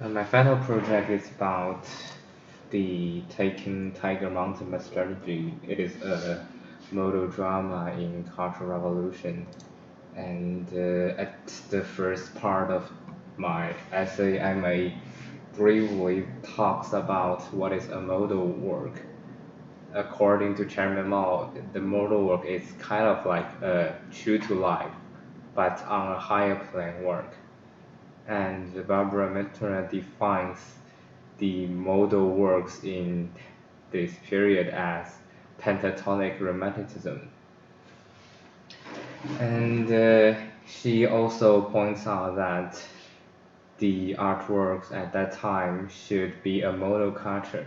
My final project is about the Taking Tiger Mountain by strategy. It is a modal drama in Cultural Revolution. And at the first part of my essay, I may briefly talks about what is a modal work. According to Chairman Mao, the modal work is kind of like a true to life, but on a higher plane work. And Barbara Mittler defines the modal works in this period as pentatonic romanticism. And she also points out that the artworks at that time should be a modal culture.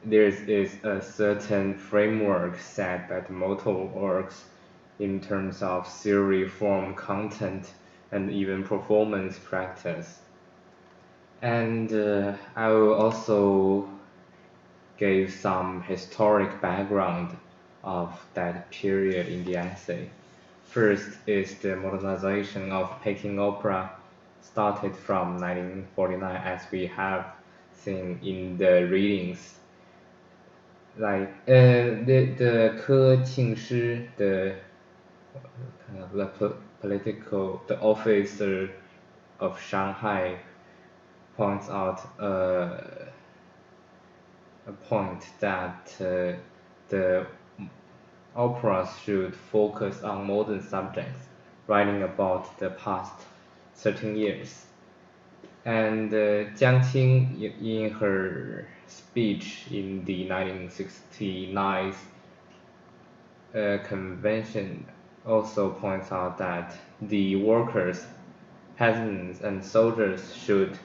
There is a certain framework set by the modal works in terms of theory, form, content, and even performance practice. And I will also give some historic background of that period in the essay. First is the modernization of Peking opera started from 1949 as we have seen in the readings. Like the Ke Qingshi, the officer of Shanghai points out a point that the operas should focus on modern subjects, writing about the past 13 years. And Jiang Qing, in her speech in the 1969 convention, also points out that the workers, peasants, and soldiers should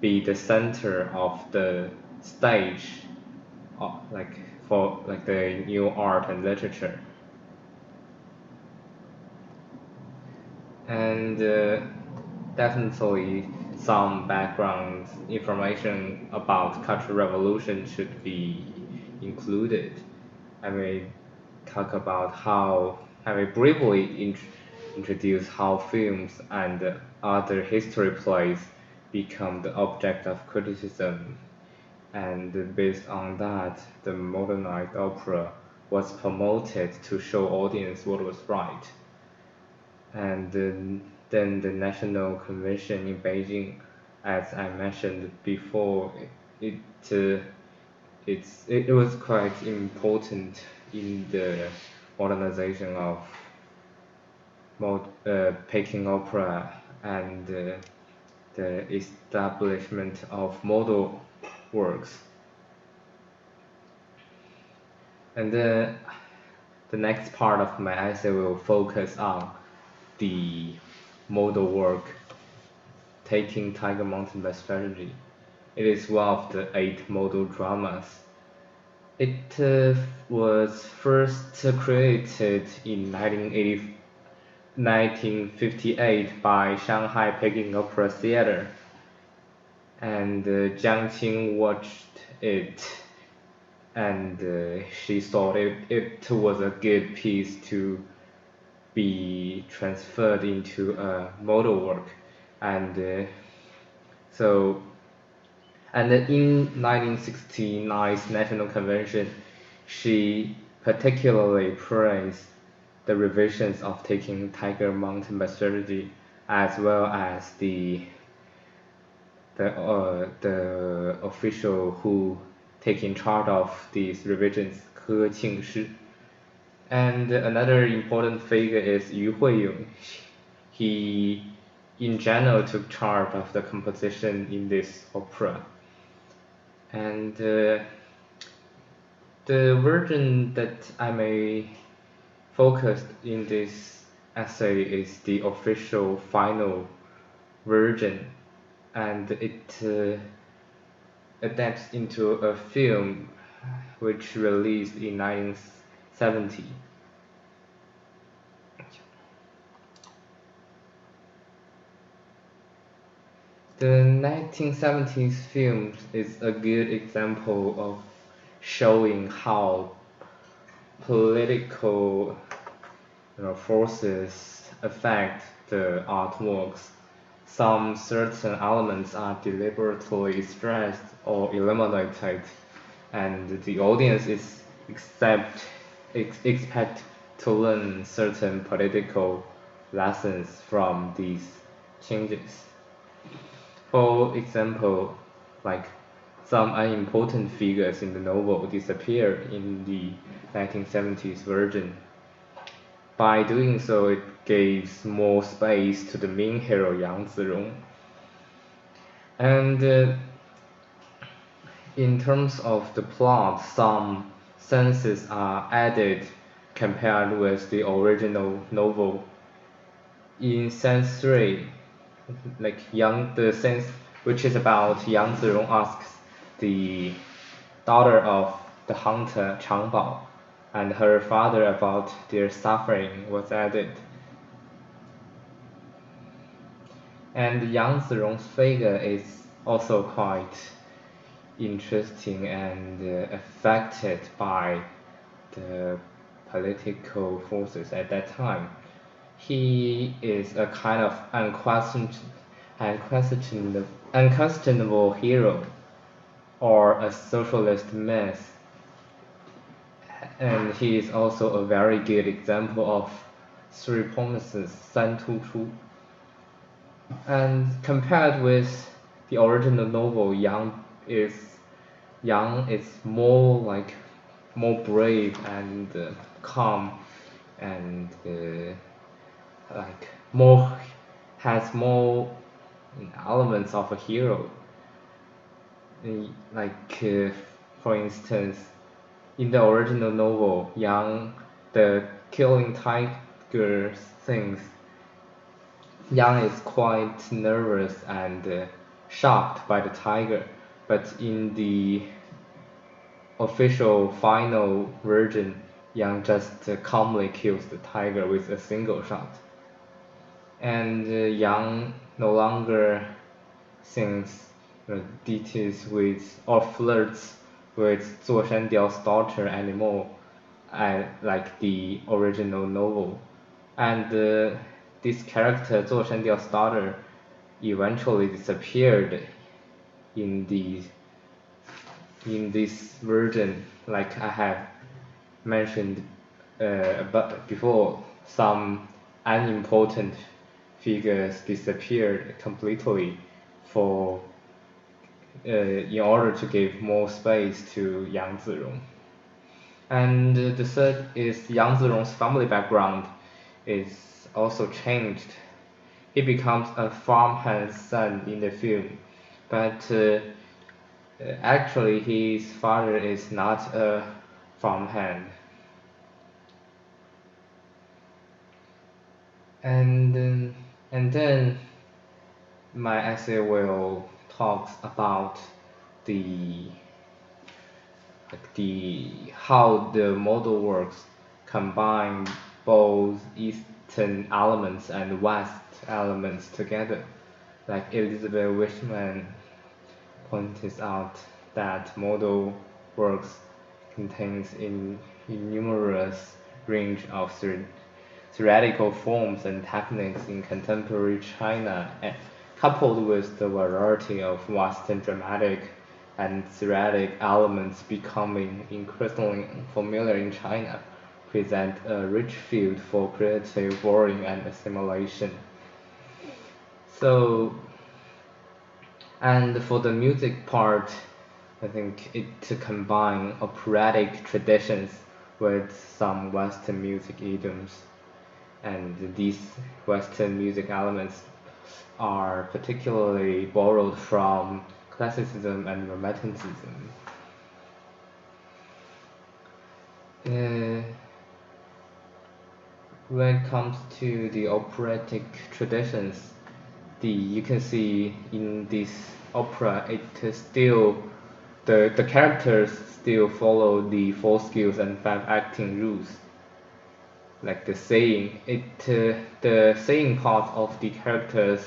be the center of the stage, like for like the new art and literature. And definitely some background information about Cultural Revolution should be included. I may talk about I may briefly introduce how films and other history plays become the object of criticism. And based on that, the modernized opera was promoted to show audience what was right. And then the National Convention in Beijing, as I mentioned before, it it was quite important in the modernization of Peking opera and the establishment of model works. And the next part of my essay will focus on the model work Taking Tiger Mountain by strategy. It is one of the 8 model dramas. It was first created in 1958 by Shanghai Peking Opera Theater, and Jiang Qing watched it, and she thought it was a good piece to be transferred into a model work, and so and in 1969's National Convention, she particularly praised the revisions of Taking Tiger Mountain by strategy, as well as the official who taking charge of these revisions, Ke Qingshi. And another important figure is Yu Huiyong. He, in general, took charge of the composition in this opera. And the version that I may focus in this essay is the official final version, and it adapts into a film which released in 1970. The 1970s film is a good example of showing how political forces affect the artworks. some certain elements are deliberately stressed or eliminated, and the audience is expect to learn certain political lessons from these changes. For example, like some unimportant figures in the novel disappeared in the 1970s version. By doing so, it gives more space to the main hero Yang Zirong. And in terms of the plot, some senses are added compared with the original novel. In sense 3, the sense which is about Yang Zirong asks the daughter of the hunter Changbao and her father about their suffering was added. And Yang Zirong's figure is also quite interesting and affected by the political forces at that time. He is a kind of unquestionable hero or a socialist myth, and he is also a very good example of three promises, 三突出. And compared with the original novel, Yang is more brave and calm and has more elements of a hero. For instance, in the original novel, the killing tiger things, Yang is quite nervous and shocked by the tiger, but in the official final version, Yang just calmly kills the tiger with a single shot. And Yang no longer sings ditties with or flirts with Zuo Shandiao's daughter anymore, like the original novel. And this character, Zuo Shandiao's daughter, eventually disappeared in this version, like I have mentioned before. Some unimportant figures disappeared completely in order to give more space to Yang Zirong. And the third is Yang Zirong's family background is also changed. He becomes a farmhand's son in the film, but actually his father is not a farmhand. And then my essay will talk about how the model works combine both Eastern elements and West elements together. Like Elizabeth Wishman points out that model works contains a numerous range of theoretical forms and techniques in contemporary China, coupled with the variety of Western dramatic and theoretic elements becoming increasingly familiar in China, present a rich field for creative borrowing and assimilation. And for the music part, I think it to combine operatic traditions with some Western music idioms, and these Western music elements are particularly borrowed from classicism and romanticism. When it comes to the operatic traditions, you can see in this opera, the characters still follow the 4 skills and 5 acting rules. Like the saying, the saying part of the characters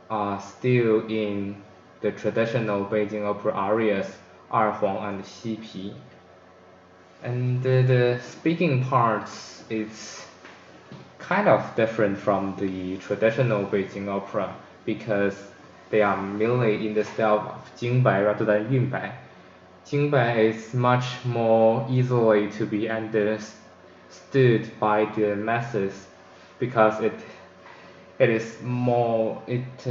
are still in the traditional Beijing opera arias, 二黄 and 西皮. And the speaking parts is kind of different from the traditional Beijing opera. because they are merely in the style of 京白 rather than 韵白. 京白 is much more easily to be understood by the masses because it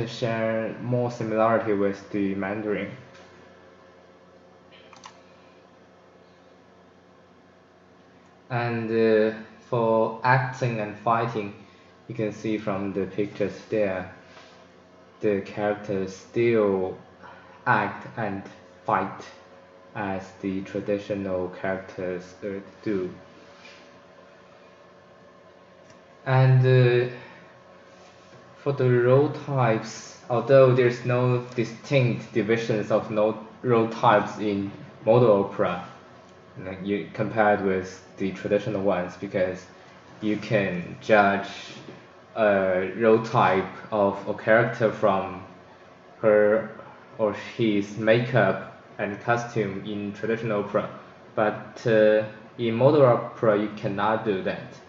shares more similarity with the Mandarin. And for acting and fighting, you can see from the pictures there, the characters still act and fight as the traditional characters do. And for the role types, although there's no distinct divisions of role types in model opera, you compared with the traditional ones, because you can judge a role type of a character from her or his makeup and costume in traditional opera, but in modern opera you cannot do that.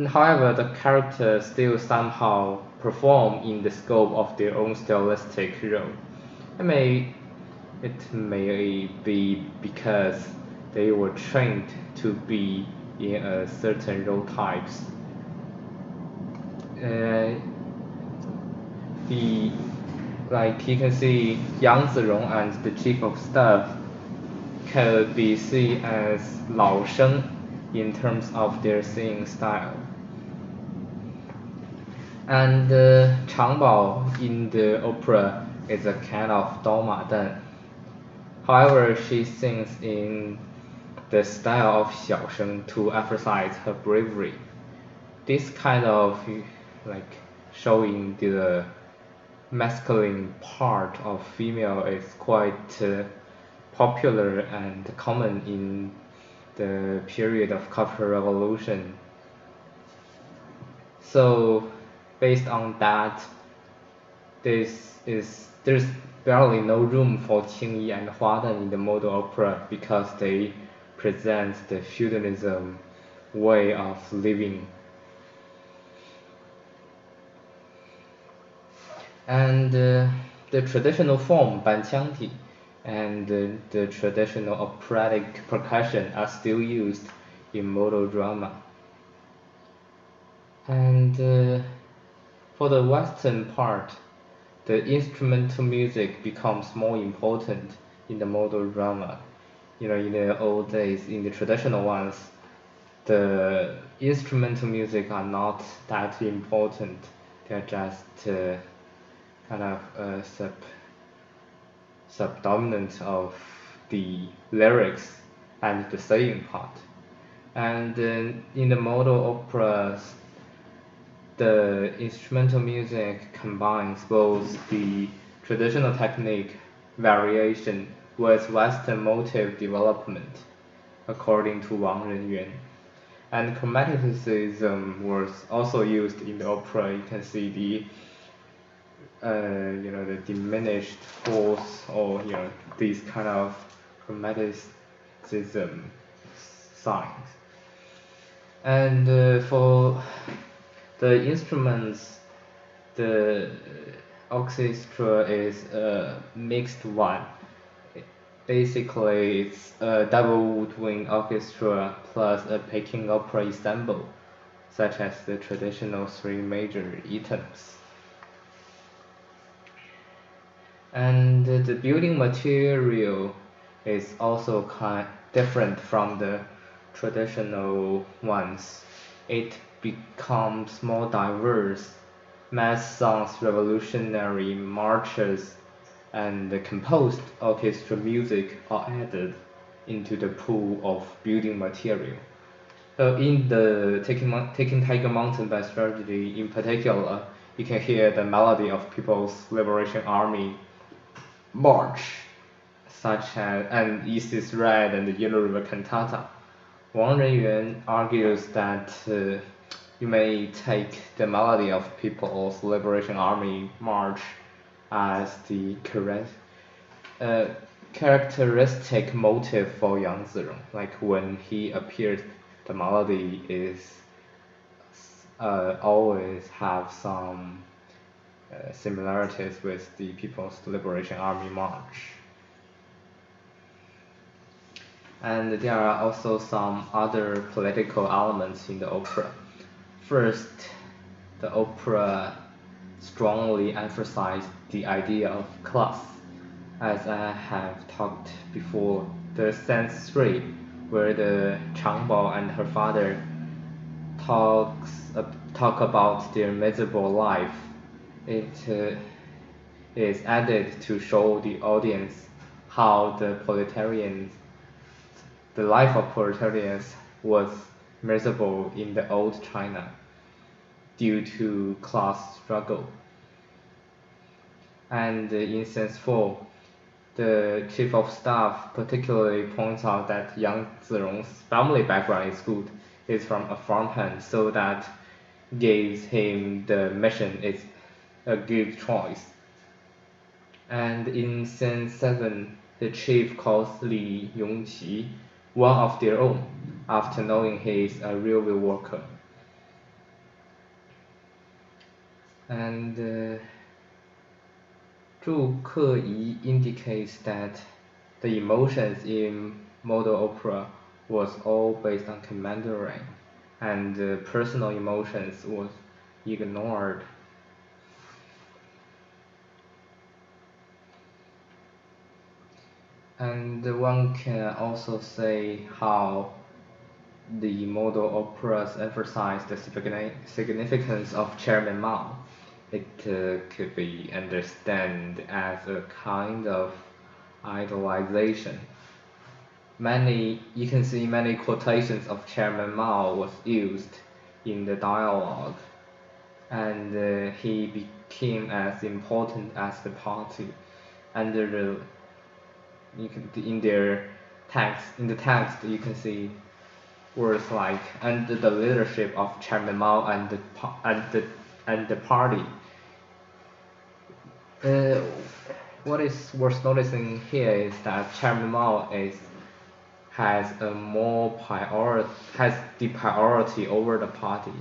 However, the characters still somehow perform in the scope of their own stylistic role. It may be because they were trained to be in a certain role types. Like you can see, Yang Zirong and the chief of staff could be seen as 老生 in terms of their singing style. And Chang Bao in the opera is a kind of Dao Ma Den. However, she sings in the style of Xiao Sheng to emphasize her bravery. This kind of like showing the masculine part of female is quite popular and common in the period of Cultural Revolution. So based on that, there's barely no room for Qingyi and Huaden in the model opera because they present the feudalism way of living. And the traditional form, banqiangti, and the traditional operatic percussion are still used in modal drama. And for the Western part, the instrumental music becomes more important in the modal drama. In the old days, in the traditional ones, the instrumental music are not that important. They're just kind of subdominant of the lyrics and the saying part. And in the modal operas, the instrumental music combines both the traditional technique variation with Western motive development, according to Wang Renyuan. And chromaticism was also used in the opera. You can see the the diminished force, or these kind of chromaticism signs. And for the instruments, the orchestra is a mixed one. Basically, it's a double woodwind orchestra plus a Peking opera ensemble, such as the traditional three major items. And the building material is also kind different from the traditional ones. It becomes more diverse. Mass songs, revolutionary marches, and the composed orchestra music are added into the pool of building material. So in the Taking Tiger Mountain by Strategy in particular, you can hear the melody of People's Liberation Army march, such as and East is Red and the Yellow River Cantata. Wang Renyuan argues that you may take the melody of People's Liberation Army march as the characteristic motive for Yang Zirong. Like when he appears, the melody is always have some similarities with the People's Liberation Army March. And there are also some other political elements in the opera. First, the opera strongly emphasized the idea of class. As I have talked before, the sense 3, where the Changbao and her father talk about their miserable life, it is added to show the audience how the life of proletarians was miserable in the old China due to class struggle. And in sense 4, the chief of staff particularly points out that Yang Zirong's family background is good. He's from a farmhand, so that gives him the mission is a good choice. And in sense 7, the chief calls Li Yongqi one of their own, after knowing he is a railway worker. And Zhu Keyi indicates that the emotions in model opera was all based on commandeering, and personal emotions was ignored. And one can also say how the model operas emphasize the significance of Chairman Mao. It could be understood as a kind of idolization. You can see many quotations of Chairman Mao was used in the dialogue, and he became as important as the party. Under in the text you can see words like under the leadership of Chairman Mao and the party. What is worth noticing here is that Chairman Mao has the priority over the party.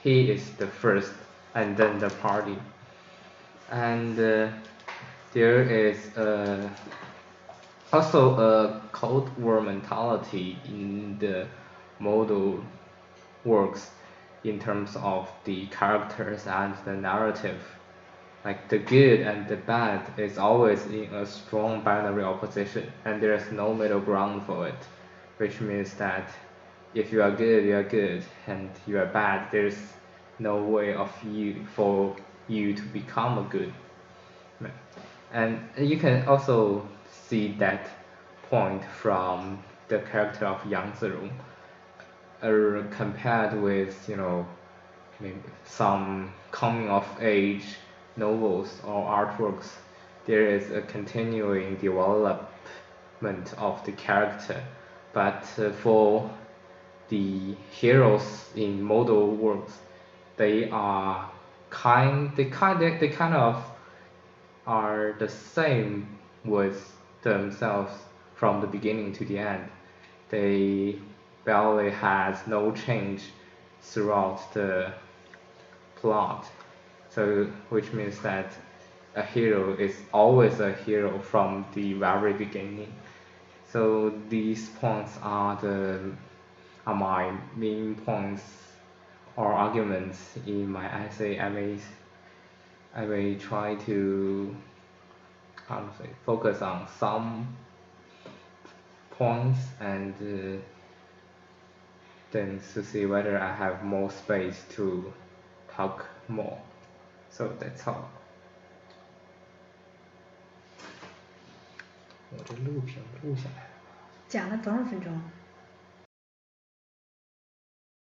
He is the first, and then the party. And there is also a Cold War mentality in the model works in terms of the characters and the narrative. Like the good and the bad is always in a strong binary opposition, and there is no middle ground for it, which means that if you are good, and you are bad, there's no way for you to become a good. And you can also see that point from the character of Yang Zirong, compared with maybe some coming of age novels or artworks. There is a continuing development of the character, but for the heroes in model works, they kind of are the same with themselves from the beginning to the end. They barely has no change throughout the plot. So which means that a hero is always a hero from the very beginning. So these points are my main points or arguments in my essay. I may try to focus on some points and then to see whether I have more space to talk more. So that's all. 我这录屏录下来了。讲了多少分钟？